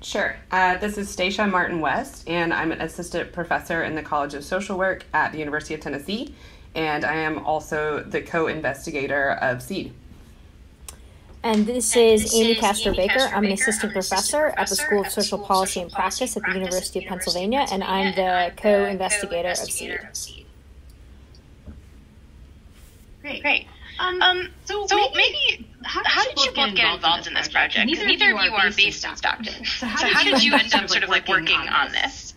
Sure. This is Stacia Martin West, and I'm an assistant professor in the College of Social Work at the University of Tennessee, and I am also the co-investigator of SEED. And this is Amy Castro-Baker. I'm an assistant professor at the School of Social Policy and Practice at the University of Pennsylvania, and I'm the co-investigator of SEED. Great. So maybe how did you both get involved in this project? Because neither of you are based in Stockton. So how did you end up sort of like working on this?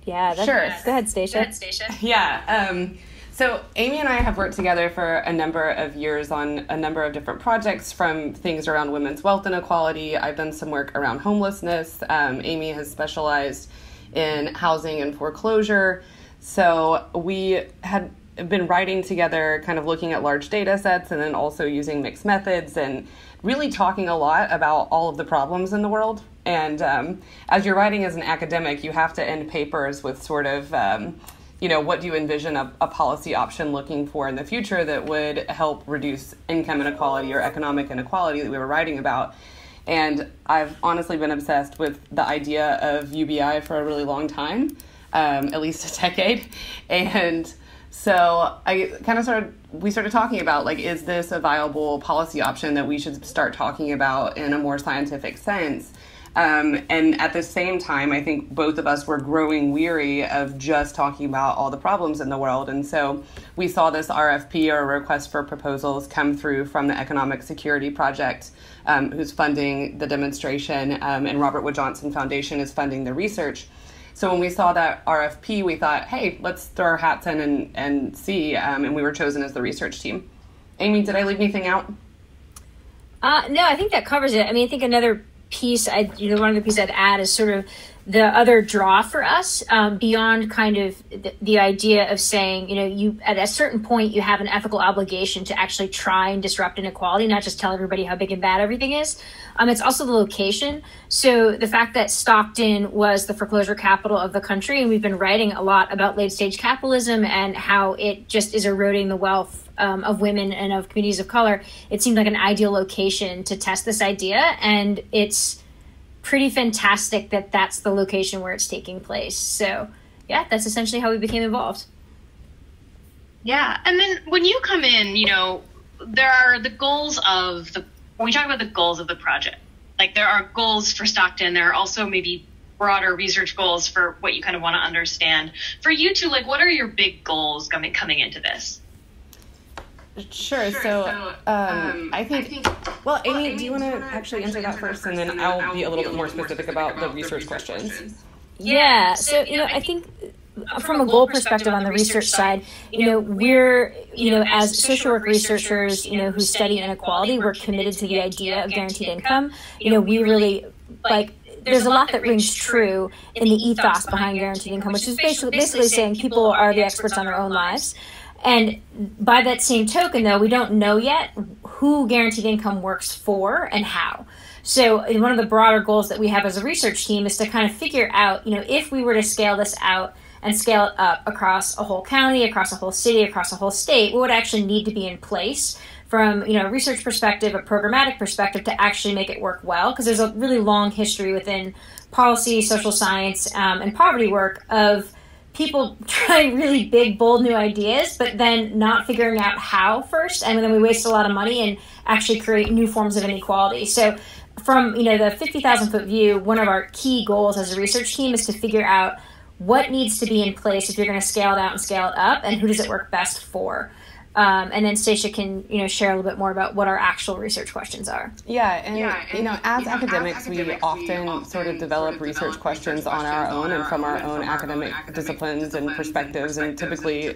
Yeah, Sure. Go ahead, Stacia. Yeah. So Amy and I have worked together for a number of years on a number of different projects, from things around women's wealth inequality. I've done some work around homelessness. Amy has specialized in housing and foreclosure. So we had been writing together, kind of looking at large data sets and then also using mixed methods and really talking a lot about all of the problems in the world. And as you're writing as an academic, you have to end papers with sort of, what do you envision a policy option looking for in the future that would help reduce income inequality or economic inequality that we were writing about. And I've honestly been obsessed with the idea of UBI for a really long time, at least a decade. And so we started talking about, like, is this a viable policy option that we should start talking about in a more scientific sense? And at the same time, I think both of us were growing weary of just talking about all the problems in the world. And so we saw this RFP, or request for proposals, come through from the Economic Security Project, who's funding the demonstration, and Robert Wood Johnson Foundation is funding the research. So when we saw that RFP, we thought, hey, let's throw our hats in and see, and we were chosen as the research team. Amy, did I leave anything out? No, I think that covers it. I mean, I think another piece, one of the pieces I'd add is sort of the other draw for us, beyond kind of the idea of saying, you at a certain point, you have an ethical obligation to actually try and disrupt inequality, not just tell everybody how big and bad everything is. It's also the location. So the fact that Stockton was the foreclosure capital of the country, and we've been writing a lot about late stage capitalism and how it just is eroding the wealth of women and of communities of color, it seemed like an ideal location to test this idea. And it's pretty fantastic that that's the location where it's taking place. So yeah, that's essentially how we became involved. Yeah. And then when you come in, there are the goals of when we talk about the goals of the project, like there are goals for Stockton. There are also maybe broader research goals for what you kind of want to understand. For you two, like, what are your big goals coming into this? Sure. So I think, well, Amy, do you want to actually answer that first, and then I'll be a little bit more specific about the research questions? Yeah. So, I think from a goal perspective on the research side, we're, as social work researchers, who study inequality, we're committed to the idea of guaranteed income. We really, there's a lot that rings true in the ethos behind guaranteed income, which is basically saying people are the experts on their own lives. And by that same token, though, we don't know yet who guaranteed income works for and how. So one of the broader goals that we have as a research team is to kind of figure out, if we were to scale this out and scale it up across a whole county, across a whole city, across a whole state, what would actually need to be in place from, a research perspective, a programmatic perspective, to actually make it work well. Because there's a really long history within policy, social science, and poverty work of people trying really big, bold new ideas, but then not figuring out how first. And then we waste a lot of money and actually create new forms of inequality. So from, the 50,000 foot view, one of our key goals as a research team is to figure out what needs to be in place if you're going to scale it out and scale it up, and who does it work best for. And then Stacia can, share a little bit more about what our actual research questions are. Yeah, and as academics, we often sort of develop research questions on our own and from our own academic disciplines and perspectives, and typically,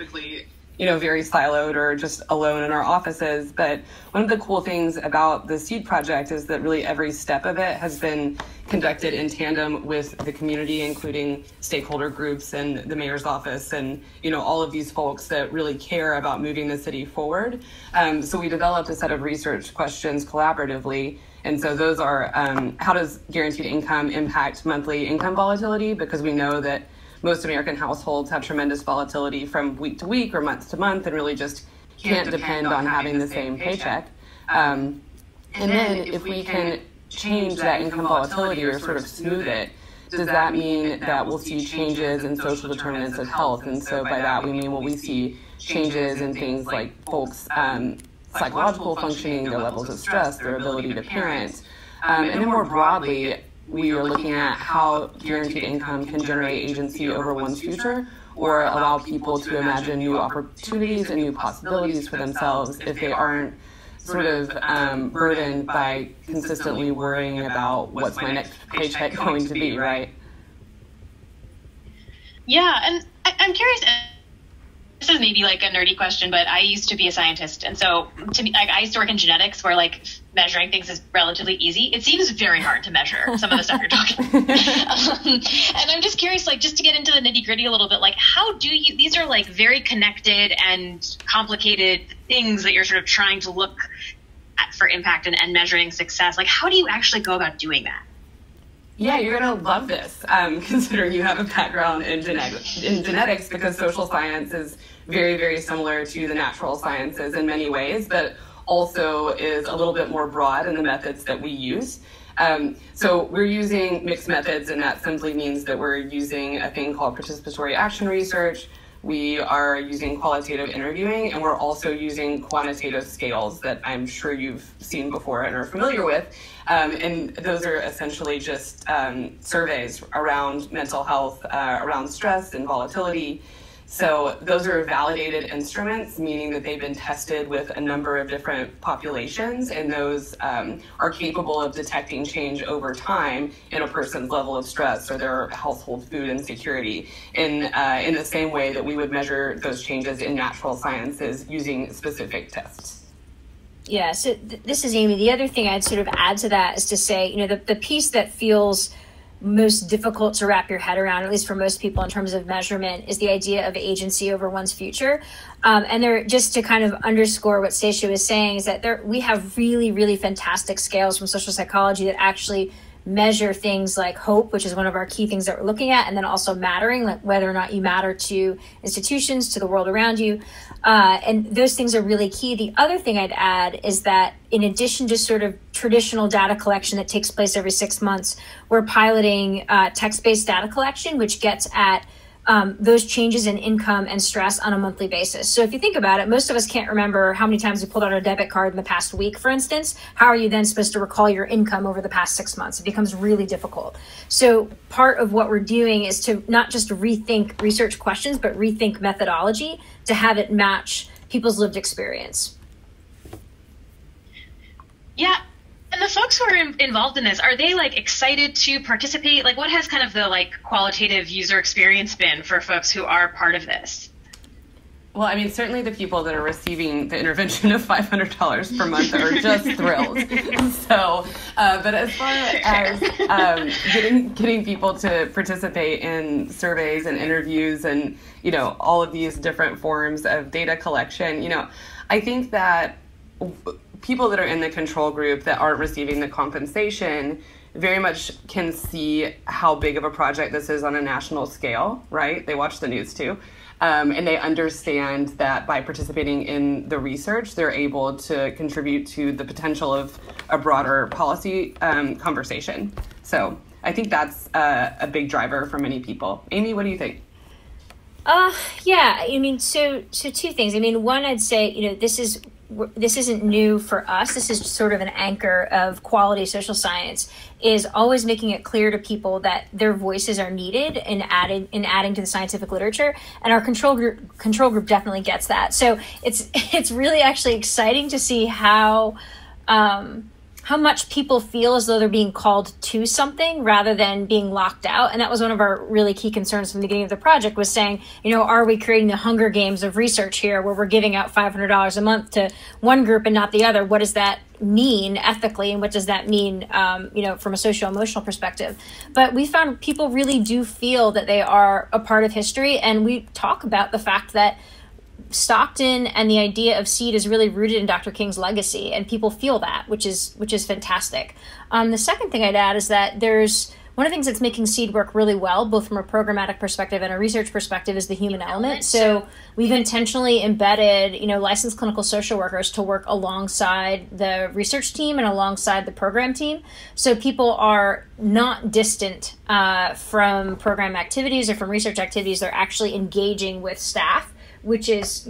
very siloed or just alone in our offices. But one of the cool things about the SEED project is that really every step of it has been conducted in tandem with the community, including stakeholder groups and the mayor's office and, all of these folks that really care about moving the city forward. So we developed a set of research questions collaboratively. And so those are, how does guaranteed income impact monthly income volatility? Because we know that most American households have tremendous volatility from week to week or month to month, and really just can't depend on having the same paycheck. And then if we can change that income volatility or sort of smooth it, does that mean that we'll see changes in social determinants of health? And so by that we mean, will we see changes in things like folks' psychological functioning, their levels of stress, their ability to parent? And then more broadly, we are looking at how guaranteed income can generate agency over one's future, or allow people to imagine new opportunities and new possibilities for themselves if they aren't sort of burdened by consistently worrying about what's my next paycheck going to be, right? Yeah, and I'm curious. This is maybe like a nerdy question, but I used to be a scientist, and so to me, like, I used to work in genetics, where like measuring things is relatively easy. It seems very hard to measure some of the stuff you're talking about. And I'm just curious, like, just to get into the nitty gritty a little bit, like, how do you? These are like very connected and complicated things that you're sort of trying to look at for impact and measuring success. Like, how do you actually go about doing that? Yeah, you're going to love this, considering you have a background in genetics, because social science is very, very similar to the natural sciences in many ways, but also is a little bit more broad in the methods that we use. So we're using mixed methods, and that simply means that we're using a thing called participatory action research. We are using qualitative interviewing, and we're also using quantitative scales that I'm sure you've seen before and are familiar with. And those are essentially just surveys around mental health, around stress and volatility. So those are validated instruments, meaning that they've been tested with a number of different populations, and those are capable of detecting change over time in a person's level of stress or their household food insecurity in the same way that we would measure those changes in natural sciences using specific tests. Yeah, so this is Amy. The other thing I'd sort of add to that is to say, you know, the piece that feels most difficult to wrap your head around, at least for most people in terms of measurement, is the idea of agency over one's future. And there, just to kind of underscore what Stacia was saying, is that we have really, really fantastic scales from social psychology that actually measure things like hope, which is one of our key things that we're looking at, and then also mattering, like whether or not you matter to institutions, to the world around you. And those things are really key. The other thing I'd add is that in addition to sort of traditional data collection that takes place every 6 months, we're piloting text-based data collection, which gets at those changes in income and stress on a monthly basis. So if you think about it, most of us can't remember how many times we pulled out our debit card in the past week, for instance. How are you then supposed to recall your income over the past 6 months? It becomes really difficult. So part of what we're doing is to not just rethink research questions, but rethink methodology to have it match people's lived experience. Yeah. And the folks who are involved in this, are they like excited to participate? Like, what has kind of the like qualitative user experience been for folks who are part of this? Well, I mean, certainly the people that are receiving the intervention of $500 per month are just thrilled. So, but as far as getting people to participate in surveys and interviews and, you know, all of these different forms of data collection, you know, I think that people that are in the control group that aren't receiving the compensation very much can see how big of a project this is on a national scale, right? They watch the news too. And they understand that by participating in the research, they're able to contribute to the potential of a broader policy conversation. So I think that's a big driver for many people. Amy, what do you think? Yeah, I mean, so two things. I mean, one, I'd say, you know, this isn't new for us. This is sort of an anchor of quality social science, is always making it clear to people that their voices are needed in adding to the scientific literature. And our control group definitely gets that. So it's really actually exciting to see how much people feel as though they're being called to something rather than being locked out. And that was one of our really key concerns from the beginning of the project, was saying, you know, are we creating the Hunger Games of research here where we're giving out $500 a month to one group and not the other? What does that mean ethically, and what does that mean, you know, from a socio-emotional perspective? But we found people really do feel that they are a part of history. And we talk about the fact that Stockton and the idea of seed is really rooted in Dr. King's legacy, and people feel that, which is fantastic. The second thing I'd add is that one of the things that's making seed work really well, both from a programmatic perspective and a research perspective, is the human element. So we've intentionally embedded, licensed clinical social workers to work alongside the research team and alongside the program team. So people are not distant from program activities or from research activities. They're actually engaging with staff, which is,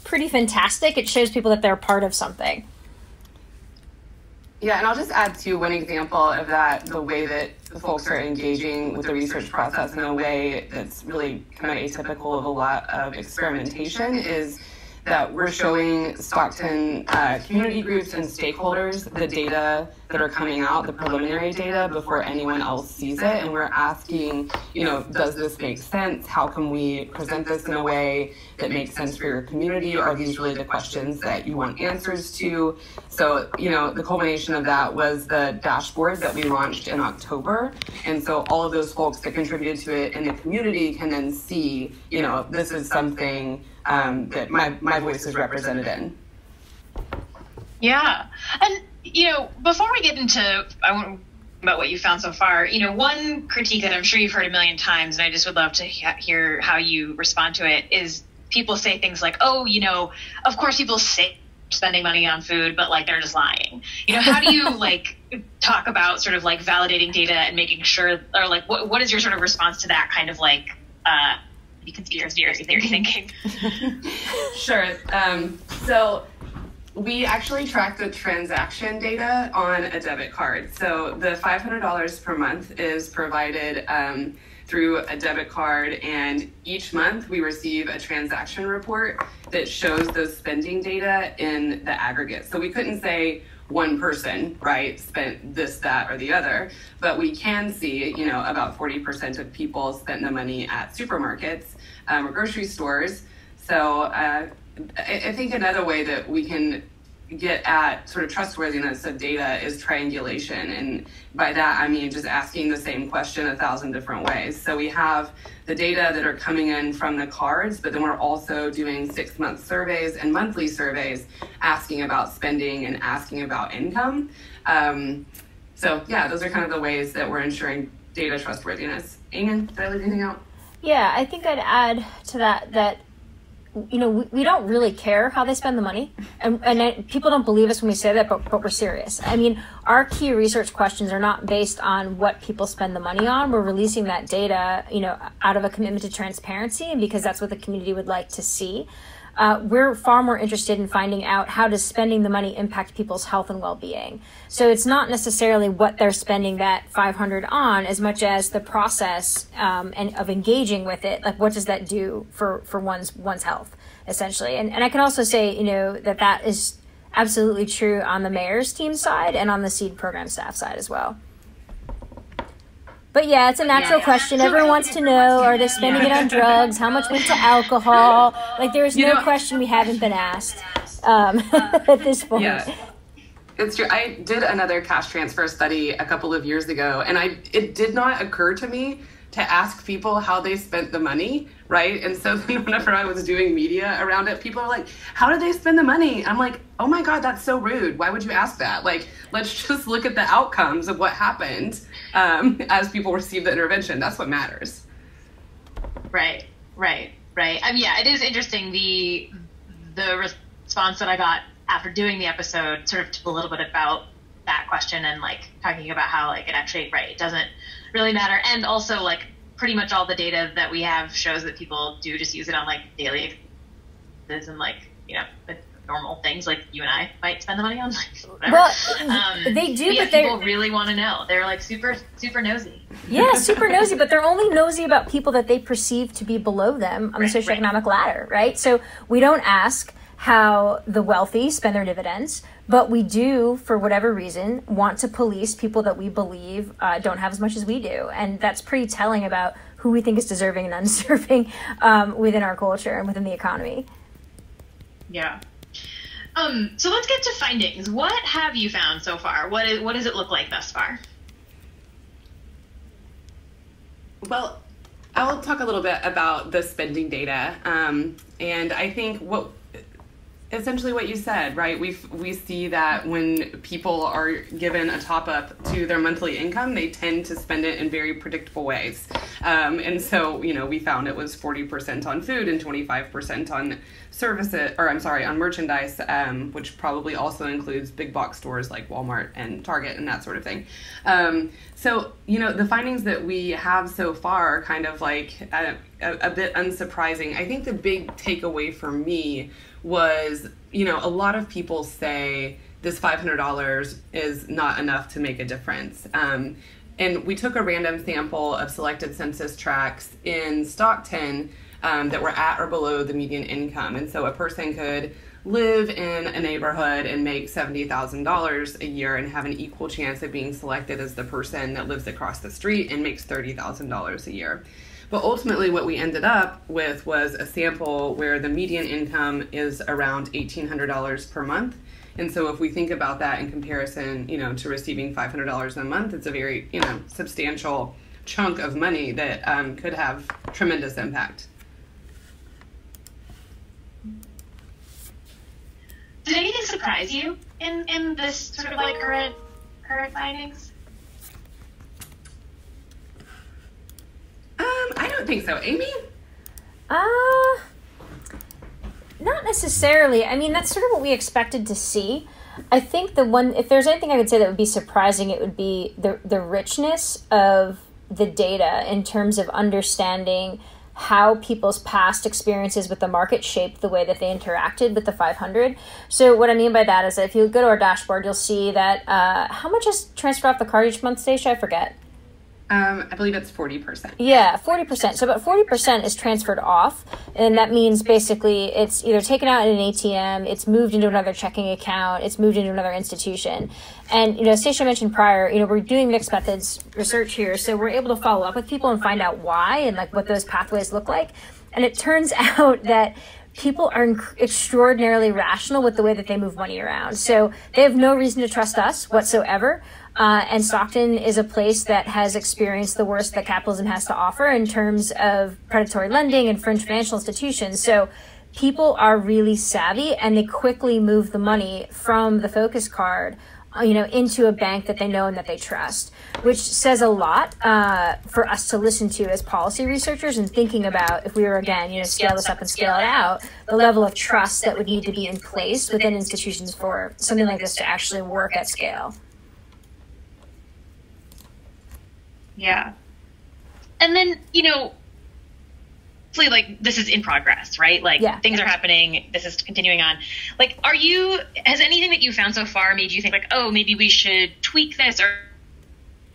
pretty fantastic. It shows people that they're part of something. Yeah, and I'll just add to one example of that, the way that the folks are engaging with the research process in a way that's really kind of atypical of a lot of experimentation, is that we're showing Stockton community groups and stakeholders the data that are coming out, the preliminary data, before anyone else sees it. And we're asking, does this make sense? How can we present this in a way that makes sense for your community? Are these really the questions that you want answers to? So, the culmination of that was the dashboard that we launched in October. And so all of those folks that contributed to it in the community can then see, this is something that my voice is represented in. Yeah. And, before we get into about what you found so far, one critique that I'm sure you've heard a million times, and I just would love to hear how you respond to it, is people say things like, oh, of course people say spending money on food, but they're just lying. How do you talk about sort of validating data and making sure, or what is your sort of response to that kind of conspiracy theory thinking? Sure. So we actually track the transaction data on a debit card. So the $500 per month is provided through a debit card, and each month we receive a transaction report that shows those spending data in the aggregate. So we couldn't say one person, right, spent this, that, or the other, but we can see, about 40% of people spent the money at supermarkets or grocery stores. So I think another way that we can get at sort of trustworthiness of data is triangulation. And by that, I mean just asking the same question 1,000 different ways. So we have the data that are coming in from the cards, but then we're also doing 6-month surveys and monthly surveys asking about spending and asking about income. So yeah, those are kind of the ways that we're ensuring data trustworthiness. Eamon, did I leave anything out? Yeah, I think I'd add to that we don't really care how they spend the money. And people don't believe us when we say that, but we're serious. I mean, our key research questions are not based on what people spend the money on. We're releasing that data, out of a commitment to transparency, and because that's what the community would like to see. We're far more interested in finding out how does spending the money impact people's health and well-being. So it's not necessarily what they're spending that $500 on, as much as the process and of engaging with it. What does that do for one's health, essentially? And I can also say, that is absolutely true on the mayor's team side and on the SEED program staff side as well. But yeah, it's a natural question. Everyone wants to know, are they spending it on drugs? How much went to alcohol? There is no question we haven't been asked at this point. Yeah, it's true. I did another cash transfer study a couple of years ago, and it did not occur to me to ask people how they spent the money, right? And so whenever I was doing media around it, people are like, how did they spend the money? I'm like, oh my God, that's so rude. Why would you ask that? Let's just look at the outcomes of what happened as people receive the intervention. That's what matters. Right. I mean, yeah, it is interesting. The response that I got after doing the episode sort of took a little bit about that question and talking about how it actually, right, it doesn't really matter. And also pretty much all the data that we have shows that people do just use it on daily expenses and the normal things you and I might spend the money on, whatever. Well, they do, but people really want to know. They're super nosy. Yeah, super nosy, but they're only nosy about people that they perceive to be below them on the socioeconomic ladder, right? So we don't ask how the wealthy spend their dividends, but we do, for whatever reason, want to police people that we believe don't have as much as we do. And that's pretty telling about who we think is deserving and undeserving within our culture and within the economy. Yeah. So let's get to findings. What have you found so far? What does it look like thus far? Well, I'll talk a little bit about the spending data. And I think essentially what you said, right? We see that when people are given a top up to their monthly income, they tend to spend it in very predictable ways. And so, you know, we found it was 40% on food and 25% on services, or I'm sorry, on merchandise, which probably also includes big box stores like Walmart and Target and that sort of thing. So, you know, the findings that we have so far are kind of like a bit unsurprising. I think the big takeaway for me was, you know, a lot of people say this $500 is not enough to make a difference. And we took a random sample of selected census tracts in Stockton that were at or below the median income. And so a person could live in a neighborhood and make $70,000 a year and have an equal chance of being selected as the person that lives across the street and makes $30,000 a year. But ultimately what we ended up with was a sample where the median income is around $1,800 per month. And so if we think about that in comparison, you know, to receiving $500 a month, it's a very, you know, substantial chunk of money that could have tremendous impact. Did anything surprise you in this sort of like current findings? I don't think so. Amy? Not necessarily. I mean, that's sort of what we expected to see. I think if there's anything I would say that would be surprising, it would be the richness of the data in terms of understanding how people's past experiences with the market shaped the way that they interacted with the 500. So what I mean by that is that if you go to our dashboard, you'll see that how much is transferred off the card each month, Stacia? I forget. I believe it's 40%. Yeah, 40%. So about 40% is transferred off, and that means basically it's either taken out in an ATM, it's moved into another checking account, it's moved into another institution. And, you know, Stacia mentioned prior, you know, we're doing mixed methods research here, so we're able to follow up with people and find out why and like what those pathways look like. And it turns out that people are extraordinarily rational with the way that they move money around. So they have no reason to trust us whatsoever. And Stockton is a place that has experienced the worst that capitalism has to offer in terms of predatory lending and fringe financial institutions. So people are really savvy and they quickly move the money from the focus card, you know, into a bank that they know and that they trust, which says a lot for us to listen to as policy researchers and thinking about if we were, again, you know, scale this up and scale it out, the level of trust that would need to be in place within institutions for something like this to actually work at scale. Yeah. And then, you know, like this is in progress, right? Like things are happening. This is continuing on. Like, has anything that you found so far made you think like, oh, maybe we should tweak this, or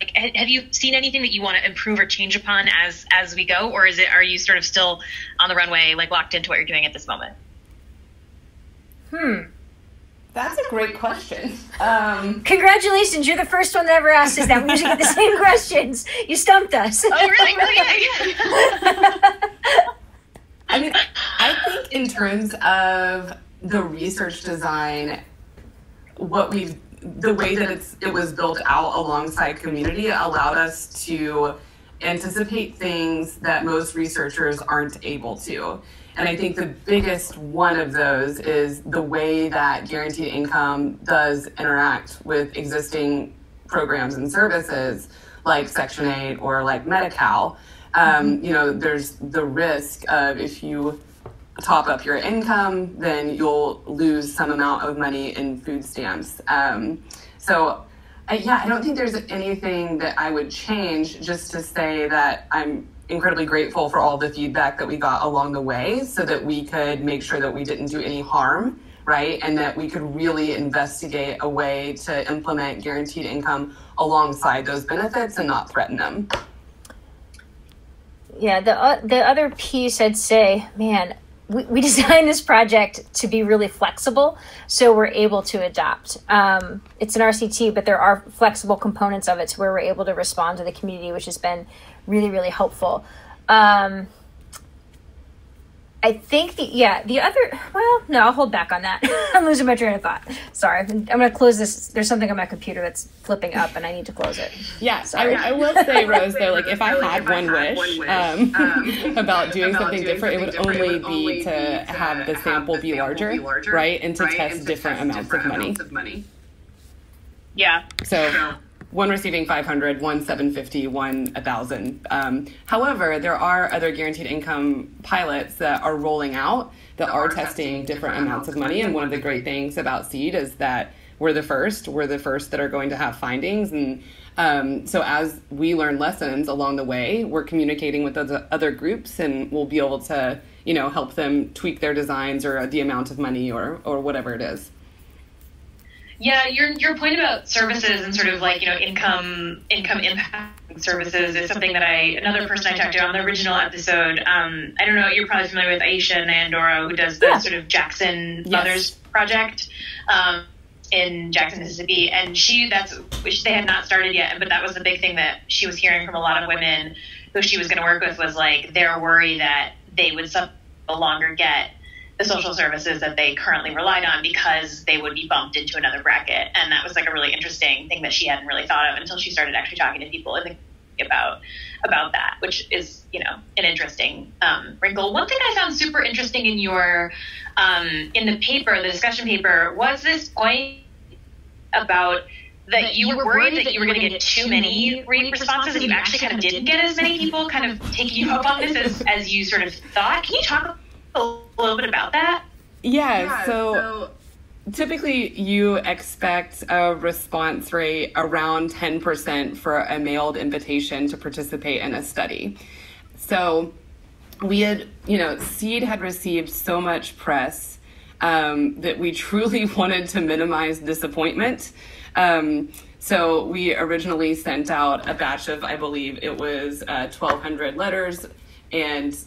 like, have you seen anything that you want to improve or change upon as we go? Or are you sort of still on the runway, like locked into what you're doing at this moment? That's a great question. Congratulations, you're the first one that ever asked us that. We usually get the same questions. You stumped us. Oh, really? Really? I mean, I think in terms of the research design, the way that it was built out alongside community allowed us to anticipate things that most researchers aren't able to. And I think the biggest one of those is the way that guaranteed income does interact with existing programs and services like Section 8 or like Medi-Cal. You know, there's the risk of if you top up your income, then you'll lose some amount of money in food stamps. I don't think there's anything that I would change, just to say that I'm incredibly grateful for all the feedback that we got along the way so that we could make sure that we didn't do any harm, right? And that we could really investigate a way to implement guaranteed income alongside those benefits and not threaten them. Yeah, the other piece I'd say, man, we designed this project to be really flexible, so we're able to adapt. It's an RCT, but there are flexible components of it to where we're able to respond to the community, which has been really, really helpful. I I think the other, well, no, I'll hold back on that. I'm losing my train of thought. Sorry. I'm going to close this. There's something on my computer that's flipping up and I need to close it. Yeah. I will say, Rose, though, like if I had one wish about doing something different, it would only be to have the sample be larger, right? And to test different amounts of money. Yeah. So one receiving 500, one 750, one 1,000. However, there are other guaranteed income pilots that are rolling out that are testing different amounts of money. And one of the great things about SEED is that we're the first that are going to have findings. And so as we learn lessons along the way, we're communicating with those other groups and we'll be able to, help them tweak their designs or the amount of money or whatever it is. Yeah, your point about services and sort of like, income impact services is something that another person I talked to on the original episode, I don't know, you're probably familiar with Aisha Nyandoro, who does the sort of Jackson Mothers Project in Jackson, Mississippi. And which they had not started yet, but that was the big thing that she was hearing from a lot of women who she was going to work with was like their worry that they would no longer get the social services that they currently relied on because they would be bumped into another bracket. And that was like a really interesting thing that she hadn't really thought of until she started actually talking to people and thinking about that, which is, an interesting wrinkle. One thing I found super interesting in your, in the paper, the discussion paper, was this point about that you were worried that you were going to get too many responses and you actually kind of didn't get as many people kind of taking you up on this as you sort of thought. Can you talk a little bit about that? Yeah, so typically you expect a response rate around 10% for a mailed invitation to participate in a study. So we had, SEED had received so much press that we truly wanted to minimize disappointment. So we originally sent out a batch of, I believe it was 1,200 letters, and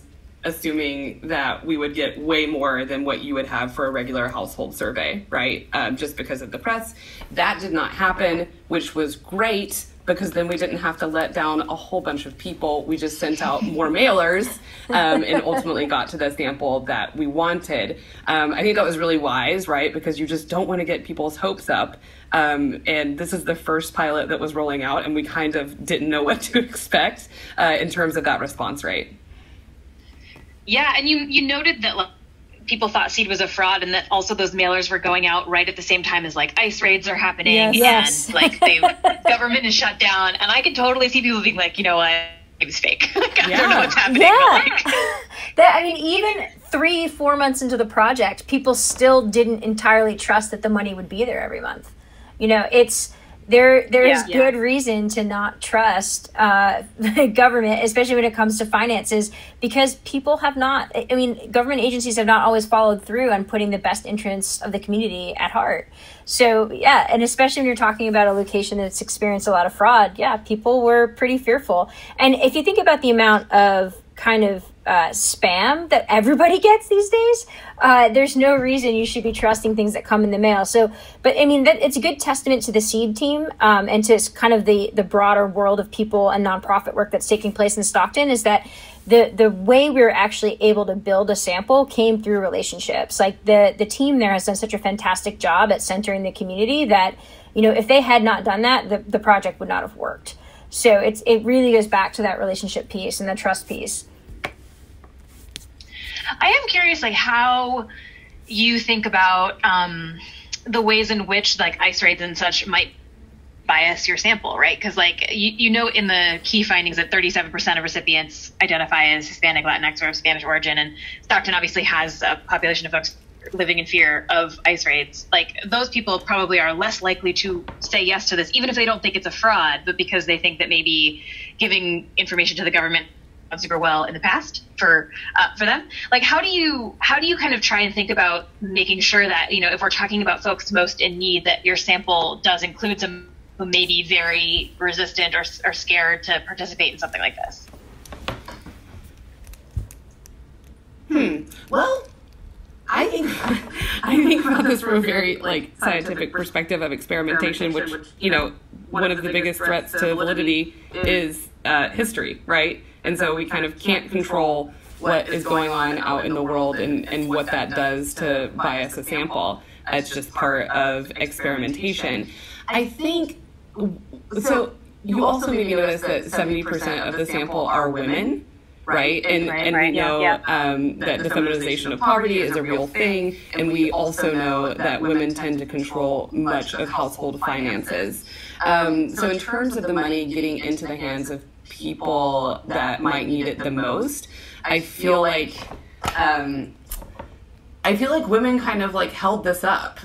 assuming that we would get way more than what you would have for a regular household survey, right? Just because of the press. That did not happen, which was great because then we didn't have to let down a whole bunch of people. We just sent out more mailers and ultimately got to the sample that we wanted. I think that was really wise, right? Because you just don't want to get people's hopes up. And this is the first pilot that was rolling out, and we kind of didn't know what to expect in terms of that response rate. Yeah, and you noted that people thought SEED was a fraud, and that also those mailers were going out right at the same time as ICE raids are happening, and the government is shut down. And I can totally see people being like, it was fake. I don't know what's happening. Yeah. Even 3-4 months into the project, people still didn't entirely trust that the money would be there every month. There is good reason to not trust the government, especially when it comes to finances, because people have not, government agencies have not always followed through on putting the best interests of the community at heart. So, and especially when you're talking about a location that's experienced a lot of fraud, people were pretty fearful. And if you think about the amount of kind of spam that everybody gets these days, there's no reason you should be trusting things that come in the mail. So, but it's a good testament to the SEED team and to kind of the broader world of people and nonprofit work that's taking place in Stockton, is that the way we were actually able to build a sample came through relationships. Like the team there has done such a fantastic job at centering the community that, if they had not done that, the project would not have worked. So it really goes back to that relationship piece and the trust piece. I am curious, how you think about the ways in which ICE raids and such might bias your sample, right? Because you know in the key findings that 37% of recipients identify as Hispanic, Latinx, or of Spanish origin, and Stockton obviously has a population of folks living in fear of ICE raids. Those people probably are less likely to say yes to this, even if they don't think it's a fraud, but because they think that maybe giving information to the government done super well in the past for them. How do you kind of try and think about making sure that, if we're talking about folks most in need, that your sample does include some who may be very resistant or scared to participate in something like this? Well, I think about this from a very scientific perspective of experimentation, which one of the biggest threats to validity is history, right? And so we kind of can't control what is going on out in the world and what that does to bias a sample. It's just part of experimentation. I think, so you also maybe notice that 70% of the sample are women, right? And we know that the feminization of poverty is a real thing, and we also know that women tend to control much of household finances. So in terms of the money getting into the hands of people that might need it the most, I feel like women kind of like held this up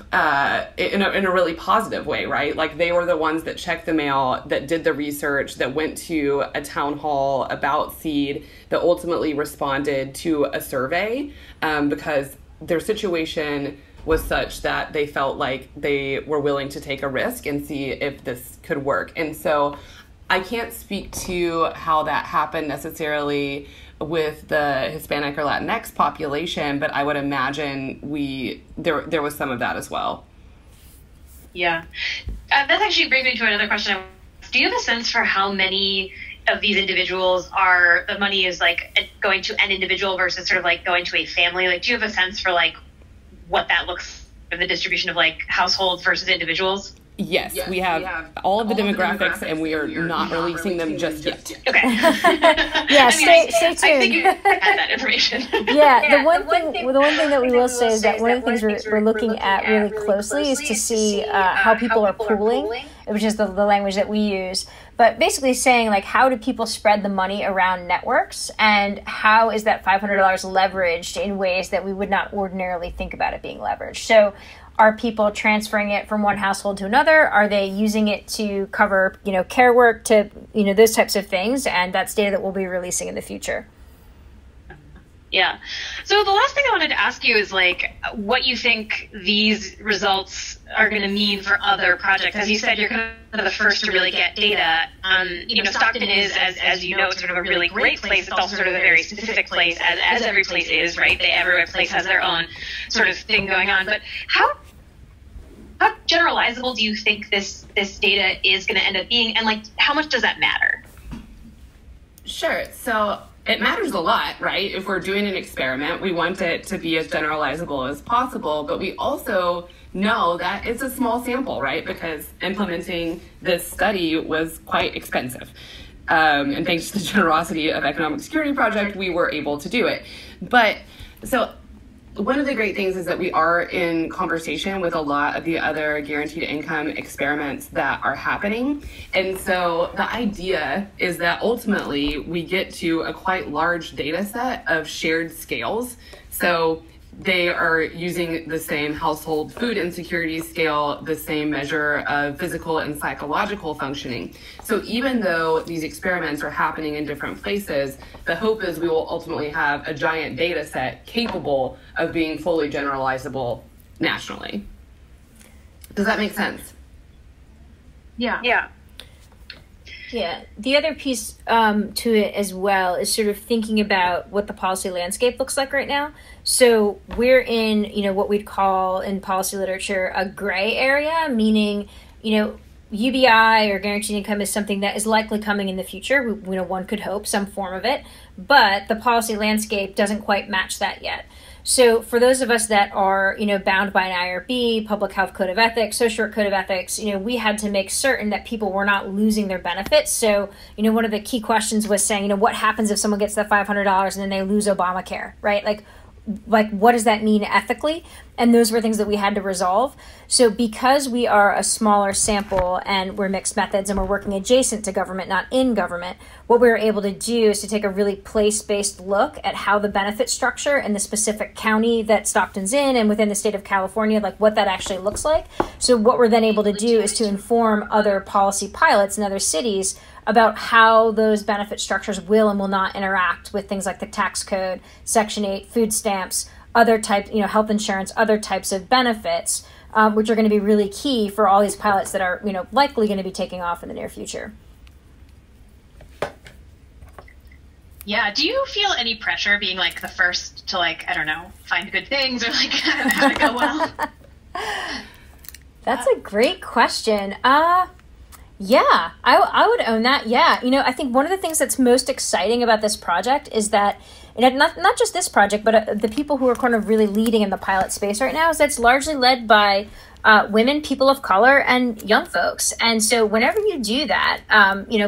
in a really positive way, right? Like they were the ones that checked the mail, that did the research, that went to a town hall about seed, that ultimately responded to a survey because their situation was such that they felt like they were willing to take a risk and see if this could work. And so I can't speak to how that happened necessarily with the Hispanic or Latinx population, but I would imagine there was some of that as well. Yeah. That actually brings me to another question. Do you have a sense for how many of these individuals the money is like going to an individual versus sort of like going to a family? Like, do you have a sense for like what that looks like, the distribution of like households versus individuals? Yes, we have all of the demographics, and we are not releasing them just yet. Okay. Yeah, stay tuned. I think you had that information. Yeah, the one thing that we will say is that one of the things we're looking at really closely is to see how people are pooling, which is the language that we use. But basically saying, like, how do people spread the money around networks, and how is that $500 leveraged in ways that we would not ordinarily think about it being leveraged? So are people transferring it from one household to another? Are they using it to cover, care work, to, those types of things? And that's data that we'll be releasing in the future. Yeah. So the last thing I wanted to ask you is like what you think these results are going to mean for other projects. As you said, you're kind of the first to really get data. Stockton is, as you know, sort of a really great place. It's also sort of a very specific place, as every place is, right? Every place has their own sort of thing going on. But how generalizable do you think this data is going to end up being, and like how much does that matter? Sure. So it matters a lot, right? If we're doing an experiment, we want it to be as generalizable as possible, but we also know that it's a small sample, right? Because implementing this study was quite expensive. And thanks to the generosity of Economic Security Project, we were able to do it. But so one of the great things is that we are in conversation with a lot of the other guaranteed income experiments that are happening. And so the idea is that ultimately we get to a quite large data set of shared scales. So they are using the same household food insecurity scale, the same measure of physical and psychological functioning. So even though these experiments are happening in different places, the hope is we will ultimately have a giant data set capable of being fully generalizable nationally. Does that make sense? Yeah. Yeah. The other piece to it as well is sort of thinking about what the policy landscape looks like right now. So we're in, what we'd call in policy literature a gray area, meaning, UBI or guaranteed income is something that is likely coming in the future. One could hope some form of it, but the policy landscape doesn't quite match that yet. So for those of us that are, bound by an IRB, Public Health Code of Ethics, Social Work Code of Ethics, we had to make certain that people were not losing their benefits. So, one of the key questions was saying, what happens if someone gets that $500 and then they lose Obamacare, right? Like what does that mean ethically? And those were things that we had to resolve. So because we are a smaller sample and we're mixed methods and we're working adjacent to government, not in government, what we were able to do is to take a really place-based look at how the benefit structure in the specific county that Stockton's in and within the state of California, like what that actually looks like. So what we're then able to do is to inform other policy pilots in other cities about how those benefit structures will and will not interact with things like the tax code, Section 8, food stamps, other types, health insurance, other types of benefits, which are going to be really key for all these pilots that are, likely going to be taking off in the near future. Yeah. Do you feel any pressure being like the first to find good things or have it go well? That's a great question. Yeah, I would own that. Yeah. I think one of the things that's most exciting about this project is that and not just this project, but the people who are kind of really leading in the pilot space right now, is that's largely led by women, people of color, and young folks. And so whenever you do that,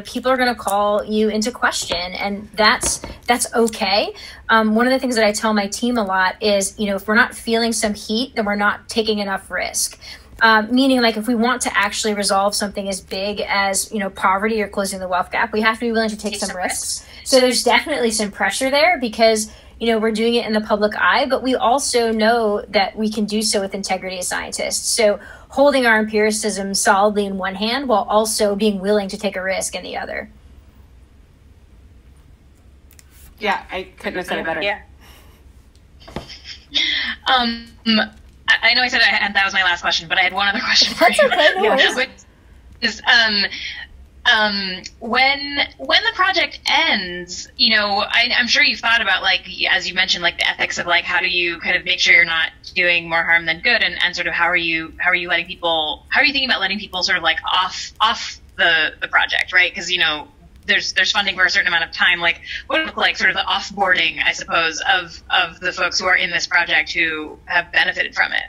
people are going to call you into question, and that's okay. One of the things that I tell my team a lot is, if we're not feeling some heat, then we're not taking enough risk. Meaning, like, if we want to actually resolve something as big as, poverty or closing the wealth gap, we have to be willing to take some risks. So there's definitely some pressure there because, we're doing it in the public eye, but we also know that we can do so with integrity as scientists. So holding our empiricism solidly in one hand while also being willing to take a risk in the other. Yeah, I couldn't have said it better. Yeah. I know I said that was my last question, but I had one other question for you. That's okay, no worries. Which is, when the project ends, I'm sure you've thought about, like, as you mentioned, like the ethics of, like, how do you kind of make sure you're not doing more harm than good, and sort of how are you thinking about letting people sort of like off the project, right? Because there's funding for a certain amount of time. Like, what would it look like, sort of the offboarding, I suppose, of the folks who are in this project who have benefited from it?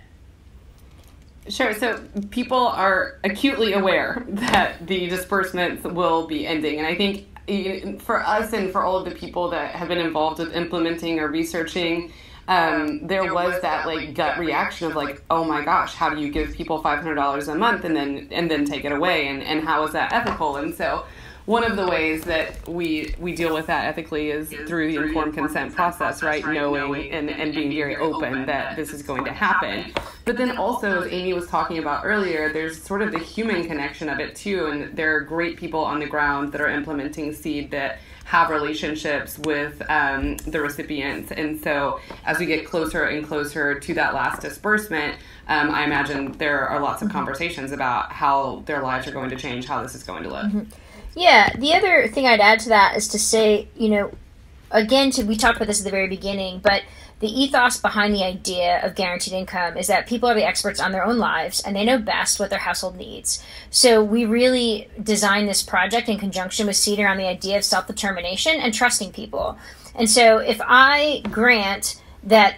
Sure. So people are acutely aware that the disbursements will be ending. And I think for us and for all of the people that have been involved with implementing or researching, there was that like gut reaction of like, oh my gosh, how do you give people $500 a month and then take it away? And how is that ethical? And so one of the ways that we deal with that ethically is through the informed consent process, right? Knowing and being very open that this is going to happen. But then also, as Amy was talking about earlier, there's sort of the human connection of it too. And there are great people on the ground that are implementing SEED that have relationships with the recipients. And so as we get closer and closer to that last disbursement, I imagine there are lots of conversations about how their lives are going to change, how this is going to look. Mm-hmm. Yeah, the other thing I'd add to that is to say, again, we talked about this at the very beginning, but the ethos behind the idea of guaranteed income is that people are the experts on their own lives and they know best what their household needs. So we really designed this project in conjunction with SEED around the idea of self-determination and trusting people. And so if I grant that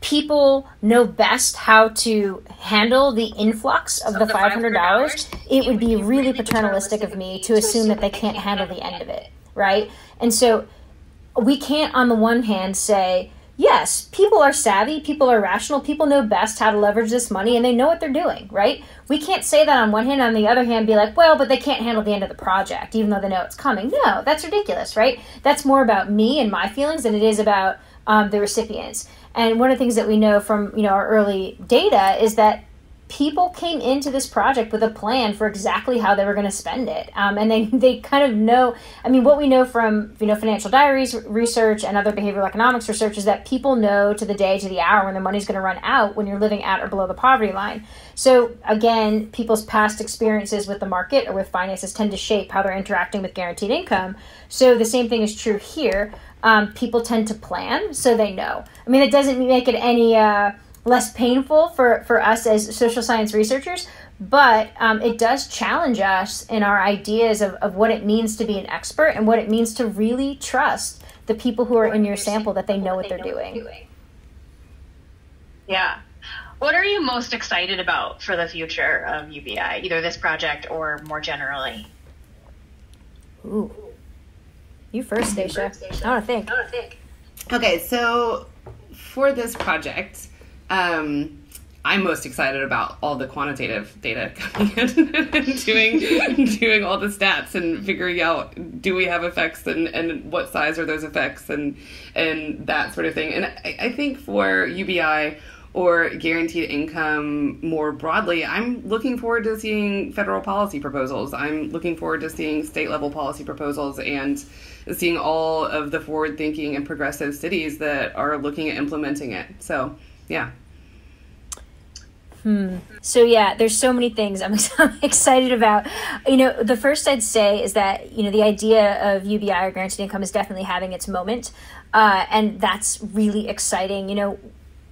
people know best how to handle the influx of the $500, it would be really paternalistic of me to assume that they can't handle the end of it, right? And so we can't, on the one hand, say, yes, people are savvy, people are rational, people know best how to leverage this money, and they know what they're doing, right? We can't say that on one hand, on the other hand, be like, well, but they can't handle the end of the project, even though they know it's coming. No, that's ridiculous, right? That's more about me and my feelings than it is about the recipients. And one of the things that we know from our early data is that people came into this project with a plan for exactly how they were going to spend it. And they kind of know, what we know from financial diaries research and other behavioral economics research is that people know to the day, to the hour when their money's going to run out when you're living at or below the poverty line. So again, people's past experiences with the market or with finances tend to shape how they're interacting with guaranteed income. So the same thing is true here. People tend to plan, so they know. It doesn't make it any less painful for us as social science researchers, but it does challenge us in our ideas of what it means to be an expert and what it means to really trust the people who are in your sample, that they know what they're doing. Yeah. What are you most excited about for the future of UBI, either this project or more generally? Ooh. You first, Stacia. I want to think. Okay, so for this project, I'm most excited about all the quantitative data coming in and doing all the stats and figuring out, do we have effects and what size are those effects and that sort of thing. And I think for UBI or guaranteed income more broadly, I'm looking forward to seeing federal policy proposals. I'm looking forward to seeing state level policy proposals and seeing all of the forward thinking and progressive cities that are looking at implementing it. So, yeah. So yeah, there's so many things I'm excited about. The first I'd say is that, the idea of UBI or guaranteed income is definitely having its moment. And that's really exciting.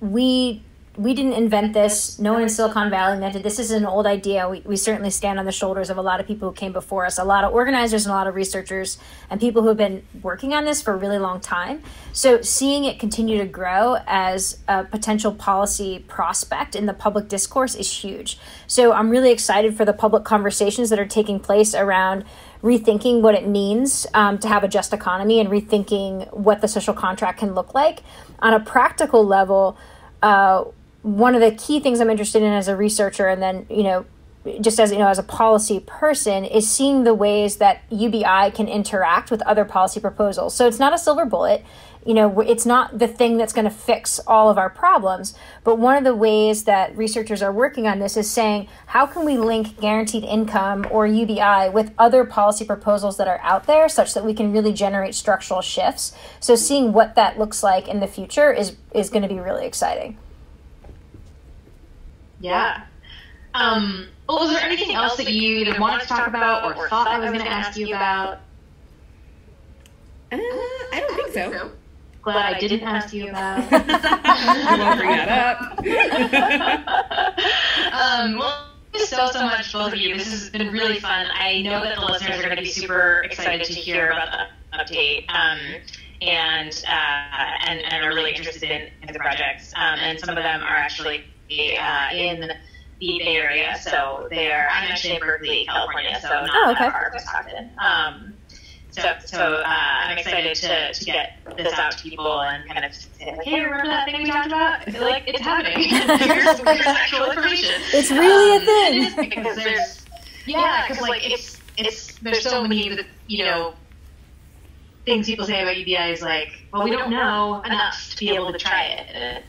We we didn't invent this. No one in Silicon Valley invented this. This is an old idea. We certainly stand on the shoulders of a lot of people who came before us, a lot of organizers and a lot of researchers and people who have been working on this for a really long time. So seeing it continue to grow as a potential policy prospect in the public discourse is huge. So I'm really excited for the public conversations that are taking place around rethinking what it means to have a just economy and rethinking what the social contract can look like. On a practical level, one of the key things I'm interested in as a researcher, and then, just as, as a policy person, is seeing the ways that UBI can interact with other policy proposals. So it's not a silver bullet. It's not the thing that's going to fix all of our problems. But one of the ways that researchers are working on this is saying, how can we link guaranteed income or UBI with other policy proposals that are out there such that we can really generate structural shifts? So seeing what that looks like in the future is going to be really exciting. Yeah. Well, was there anything else that you either wanted to talk about or thought I was going to ask you about? I don't think so. Glad I didn't ask you about. I won't bring that up. Well, thank you so much, both of you. This has been really fun. I know that the listeners are going to be super excited to hear about the update and are really interested in the projects. And some of them are actually in the Bay Area, so I'm actually in Berkeley, California, so not that far from Stockton. So I'm excited to get this out to people and kind of say, like, hey, remember that thing we talked about? I feel like it's happening. here's actual information. It's really a thing. It is, because there's so many, things people say about UBI is like, well, we don't know enough to be able to try it.